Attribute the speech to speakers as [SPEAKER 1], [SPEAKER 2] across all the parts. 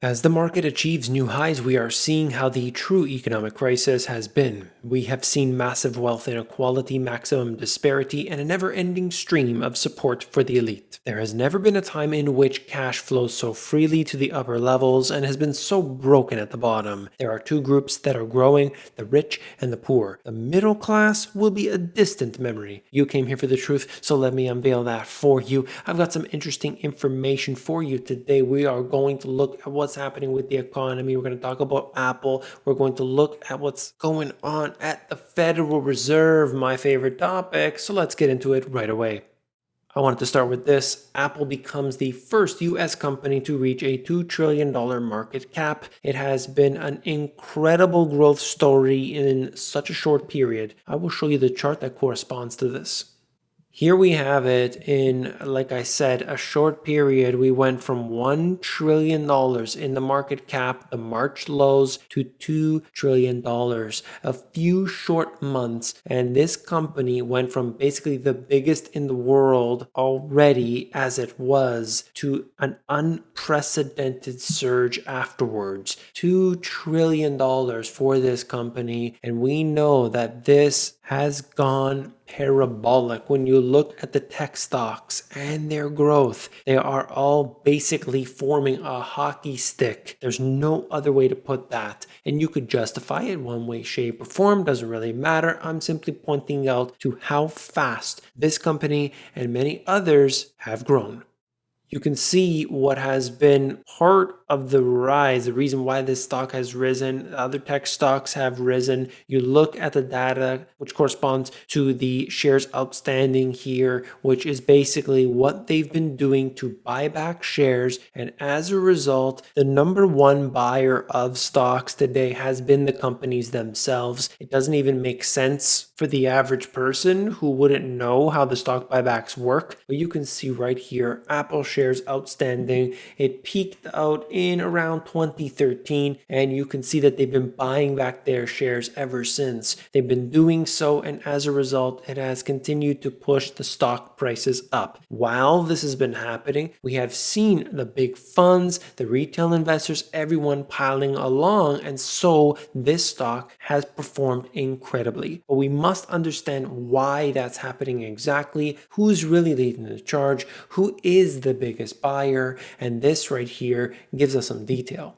[SPEAKER 1] As the market achieves new highs, we are seeing how the true economic crisis has been. We have seen massive wealth inequality, maximum disparity, and a never-ending stream of support for the elite. There has never been a time in which cash flows so freely to the upper levels and has been so broken at the bottom. There are two groups that are growing, the rich and the poor. The middle class will be a distant memory. You came here for the truth, so let me unveil that for you. I've got some interesting information for you today. We are going to look at what's happening with the economy. We're going to talk about Apple. We're going to look at what's going on at the Federal Reserve, my favorite topic. So let's get into it right away. I wanted to start with this. Apple becomes the first US company to reach a $2 trillion market cap. It has been an incredible growth story in such a short period. I will show you the chart that corresponds to this. Here we have it in, like I said, a short period. We went from $1 trillion in the market cap, the March lows, to $2 trillion. A few short months, and this company went from basically the biggest in the world already as it was to an unprecedented surge afterwards. $2 trillion for this company, and we know that this has gone parabolic. When you look at the tech stocks and their growth, they are all basically forming a hockey stick. There's no other way to put that. And you could justify it one way, shape, or form. Doesn't really matter. I'm simply pointing out to how fast this company and many others have grown. You can see what has been part of the rise, the reason why this stock has risen. Other tech stocks have risen. You look at the data, which corresponds to the shares outstanding here, which is basically what they've been doing to buy back shares. And as a result, the number one buyer of stocks today has been the companies themselves. It doesn't even make sense for the average person who wouldn't know how the stock buybacks work. But you can see right here, Apple shares outstanding. It peaked out in around 2013, and you can see that they've been buying back their shares ever since. They've been doing so, and as a result, it has continued to push the stock prices up. While this has been happening, we have seen the big funds, the retail investors, everyone piling along, and so this stock has performed incredibly. But we must understand why that's happening exactly, who's really leading the charge, who is the biggest buyer, and this right here gives us some detail.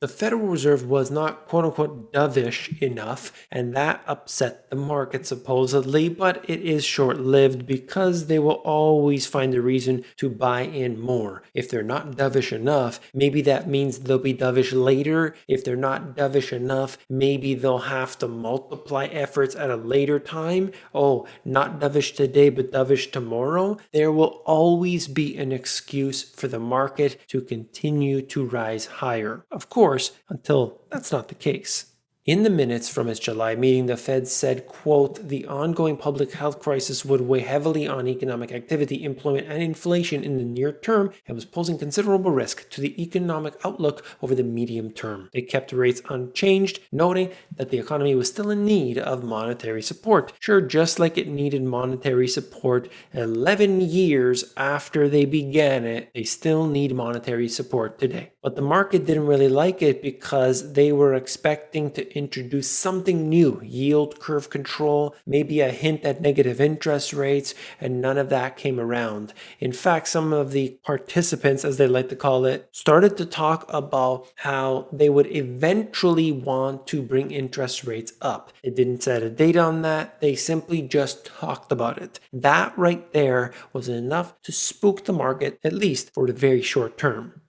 [SPEAKER 1] The Federal Reserve was not quote-unquote dovish enough, and that upset the market supposedly, but it is short-lived because they will always find a reason to buy in more. If they're not dovish enough, maybe that means they'll be dovish later. If they're not dovish enough, maybe they'll have to multiply efforts at a later time. Oh, not dovish today, but dovish tomorrow. There will always be an excuse for the market to continue to rise higher. Of course, until that's not the case. In the minutes from its July meeting, the Fed said, quote, the ongoing public health crisis would weigh heavily on economic activity, employment, and inflation in the near term and was posing considerable risk to the economic outlook over the medium term. They kept rates unchanged, noting that the economy was still in need of monetary support. Sure, just like it needed monetary support 11 years after they began it, they still need monetary support today. But the market didn't really like it because they were expecting to introduce something new, yield curve control, maybe a hint at negative interest rates, and none of that came around. In fact, some of the participants, as they like to call it, started to talk about how they would eventually want to bring interest rates up. They didn't set a date on that, they simply just talked about it. That right there was enough to spook the market, at least for the very short term.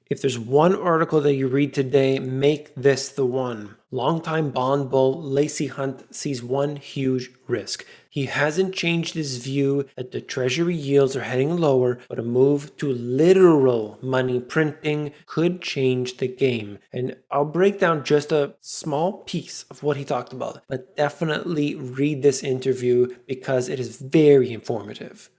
[SPEAKER 1] If there's one article that you read today, make this the one. Longtime bond bull Lacey Hunt sees one huge risk. He hasn't changed his view that the treasury yields are heading lower, but a move to literal money printing could change the game. And I'll break down just a small piece of what he talked about, but definitely read this interview because it is very informative.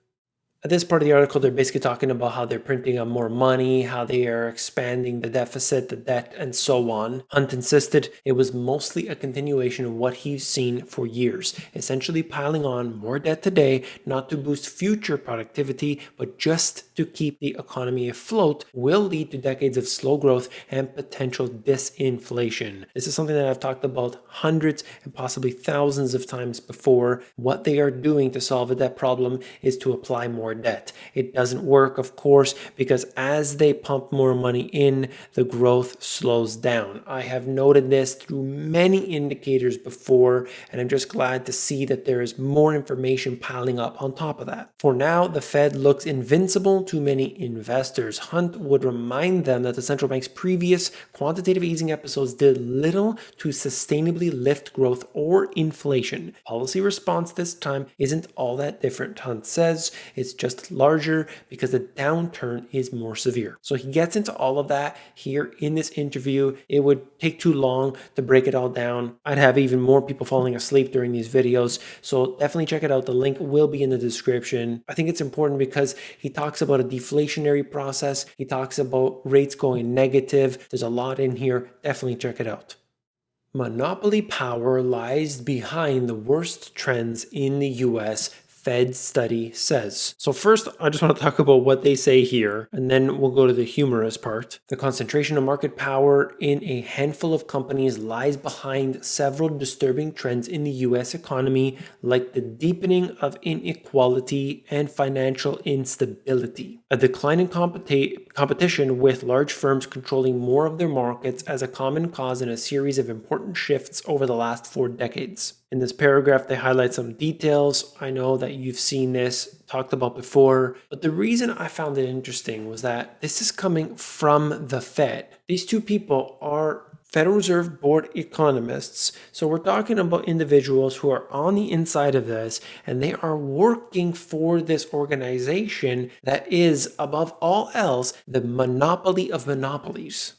[SPEAKER 1] At this part of the article, they're basically talking about how they're printing up more money, how they are expanding the deficit, the debt, and so on. Hunt insisted it was mostly a continuation of what he's seen for years, essentially piling on more debt today, not to boost future productivity, but just to keep the economy afloat, will lead to decades of slow growth and potential disinflation. This is something that I've talked about hundreds and possibly thousands of times before. What they are doing to solve a debt problem is to apply more debt. It doesn't work, of course, because as they pump more money in, the growth slows down. I have noted this through many indicators before, and I'm just glad to see that there is more information piling up on top of that. For now, the Fed looks invincible to many investors. Hunt would remind them that the central bank's previous quantitative easing episodes did little to sustainably lift growth or inflation. Policy response this time isn't all that different, Hunt says. It's just larger because the downturn is more severe. So he gets into all of that here in this interview. It would take too long to break it all down. I'd have even more people falling asleep during these videos. So definitely check it out. The link will be in the description. I think it's important because he talks about a deflationary process. He talks about rates going negative. There's a lot in here. Definitely check it out. Monopoly power lies behind the worst trends in the US, Fed study says. So first, I just want to talk about what they say here, and then we'll go to the humorous part. The concentration of market power in a handful of companies lies behind several disturbing trends in the US economy, like the deepening of inequality and financial instability. A decline in competition with large firms controlling more of their markets as a common cause in a series of important shifts over the last 4 decades. In this paragraph, they highlight some details. I know that you've seen this talked about before, but the reason I found it interesting was that this is coming from the Fed. These two people are Federal Reserve Board economists. So we're talking about individuals who are on the inside of this, and they are working for this organization that is, above all else, the monopoly of monopolies.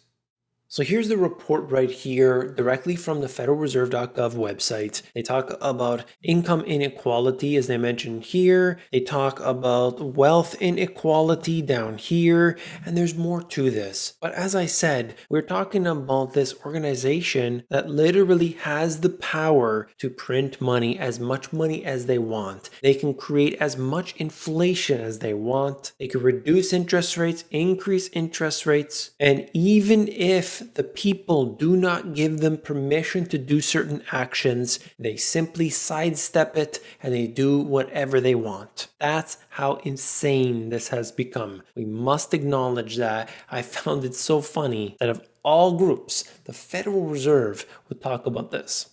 [SPEAKER 1] So here's the report right here directly from the federalreserve.gov website. They talk about income inequality, as they mentioned here. They talk about wealth inequality down here, and there's more to this. But as I said, we're talking about this organization that literally has the power to print money, as much money as they want. They can create as much inflation as they want. They can reduce interest rates, increase interest rates, and even if the people do not give them permission to do certain actions, they simply sidestep it and they do whatever they want. That's how insane this has become. We must acknowledge that. I found it so funny that of all groups, the Federal Reserve would talk about this.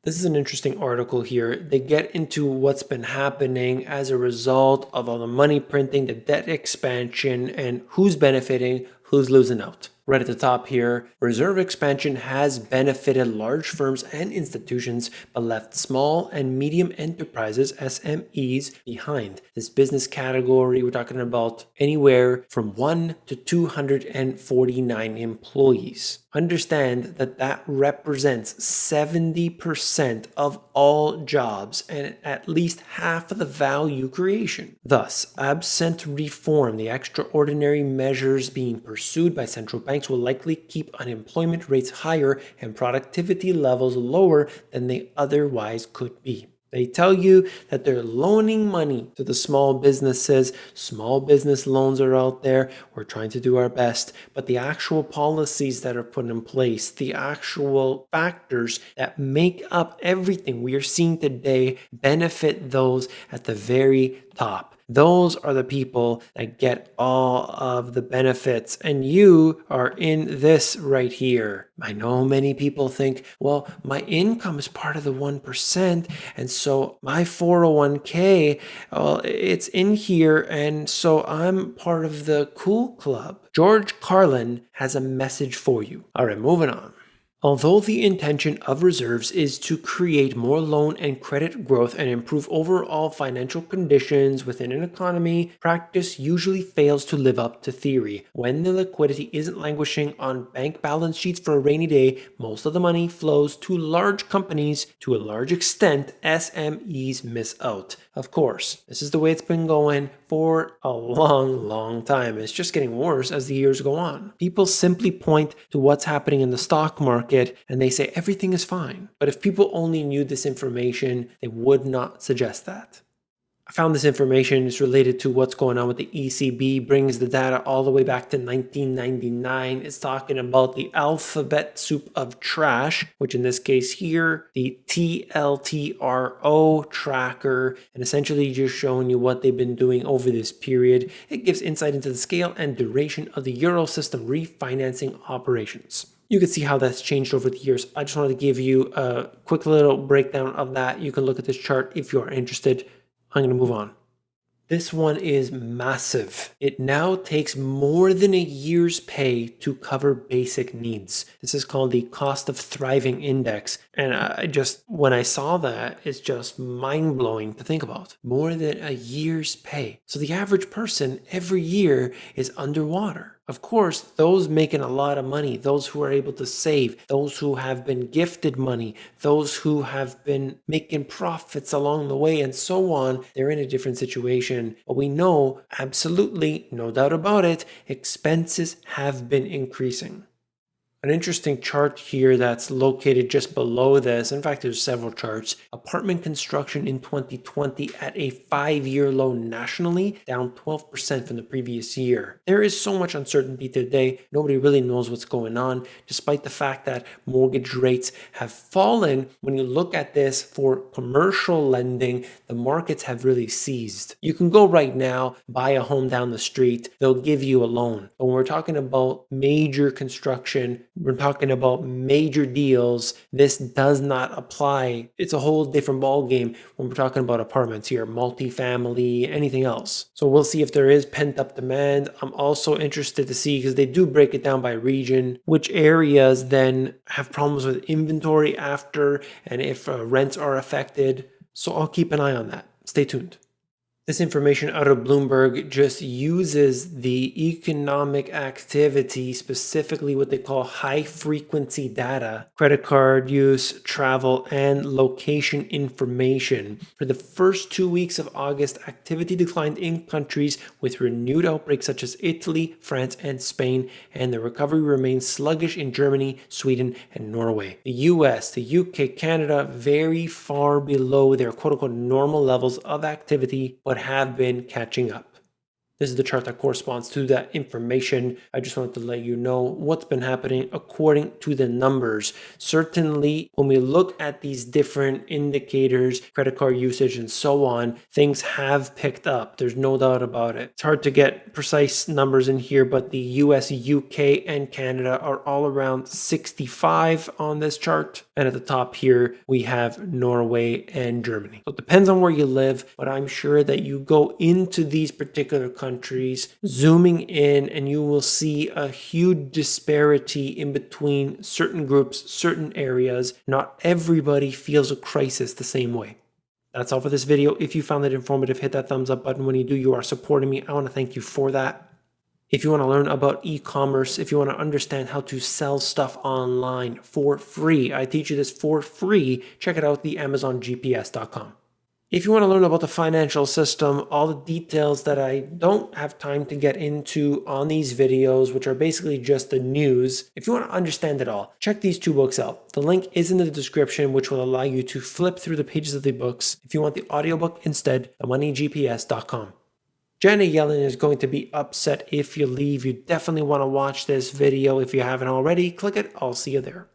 [SPEAKER 1] This is an interesting article here. They get into what's been happening as a result of all the money printing, the debt expansion, and who's benefiting, who's losing out. Right at the top here, reserve expansion has benefited large firms and institutions, but left small and medium enterprises, SMEs, behind. This business category, we're talking about anywhere from 1 to 249 employees. Understand that that represents 70% of all jobs and at least half of the value creation. Thus, absent reform, the extraordinary measures being pursued by central banks will likely keep unemployment rates higher and productivity levels lower than they otherwise could be. They tell you that they're loaning money to the small businesses. Small business loans are out there. We're trying to do our best. But the actual policies that are put in place, the actual factors that make up everything we are seeing today benefit those at the very top. Those are the people that get all of the benefits, and you are in this right here. I know many people think, well, my income is part of the 1%, and so my 401k, well, it's in here, and so I'm part of the cool club. George Carlin has a message for you. All right, moving on. Although the intention of reserves is to create more loan and credit growth and improve overall financial conditions within an economy, practice usually fails to live up to theory. When the liquidity isn't languishing on bank balance sheets for a rainy day, most of the money flows to large companies. To a large extent, SMEs miss out. Of course, this is the way it's been going for a long time. It's just getting worse as the years go on. People simply point to what's happening in the stock market and they say everything is fine. But if people only knew this information, they would not suggest that. I found this information is related to what's going on with the ECB, brings the data all the way back to 1999. It's talking about the alphabet soup of trash, which in this case here, the TLTRO tracker, and essentially just showing you what they've been doing over this period. It gives insight into the scale and duration of the Euro system refinancing operations. You can see how that's changed over the years. I just wanted to give you a quick little breakdown of that. You can look at this chart if you are interested. I'm going to move on. This one is massive. It now takes more than a year's pay to cover basic needs. This is called the cost of thriving index. And when I saw that, it's just mind blowing to think about. More than a year's pay. So the average person every year is underwater. Of course, those making a lot of money, those who are able to save, those who have been gifted money, those who have been making profits along the way and so on, they're in a different situation. But we know, absolutely, no doubt about it, expenses have been increasing. An interesting chart here that's located just below this, in fact there's several charts, apartment construction in 2020 at a 5-year low nationally, down 12% from the previous year. There is so much uncertainty today, nobody really knows what's going on, despite the fact that mortgage rates have fallen. When you look at this for commercial lending, the markets have really seized. You can go right now, buy a home down the street, they'll give you a loan. But when we're talking about major construction, we're talking about major deals, this does not apply. It's a whole different ballgame when we're talking about apartments here, multifamily, anything else. So we'll see if there is pent-up demand. I'm also interested to see, because they do break it down by region, which areas then have problems with inventory after, and if rents are affected. So I'll keep an eye on that. Stay tuned. This information out of Bloomberg just uses the economic activity, specifically what they call high frequency data, credit card use, travel, and location information. For the first 2 weeks of August, activity declined in countries with renewed outbreaks such as Italy, France, and Spain, and the recovery remains sluggish in Germany, Sweden, and Norway. The US, the UK, Canada, very far below their quote-unquote normal levels of activity, but have been catching up. This is the chart that corresponds to that information. I just wanted to let you know what's been happening according to the numbers. Certainly, when we look at these different indicators, credit card usage and so on, things have picked up. There's no doubt about it. It's hard to get precise numbers in here, but the US, UK, and Canada are all around 65 on this chart. And at the top here, we have Norway and Germany. So it depends on where you live, but I'm sure that you go into these particular countries, zooming in, and you will see a huge disparity in between certain groups, certain areas. Not everybody feels a crisis the same way. That's all for this video. If you found it informative, hit that thumbs up button. When you do, you are supporting me. I want to thank you for that. If you want to learn about e-commerce, if you want to understand how to sell stuff online for free, I teach you this for free. Check it out, the AmazonGPS.com. If you want to learn about the financial system, all the details that I don't have time to get into on these videos, which are basically just the news, if you want to understand it all, check these 2 books out. The link is in the description, which will allow you to flip through the pages of the books. If you want the audiobook instead, themoneygps.com. Janet Yellen is going to be upset if you leave. You definitely want to watch this video. If you haven't already, click it. I'll see you there.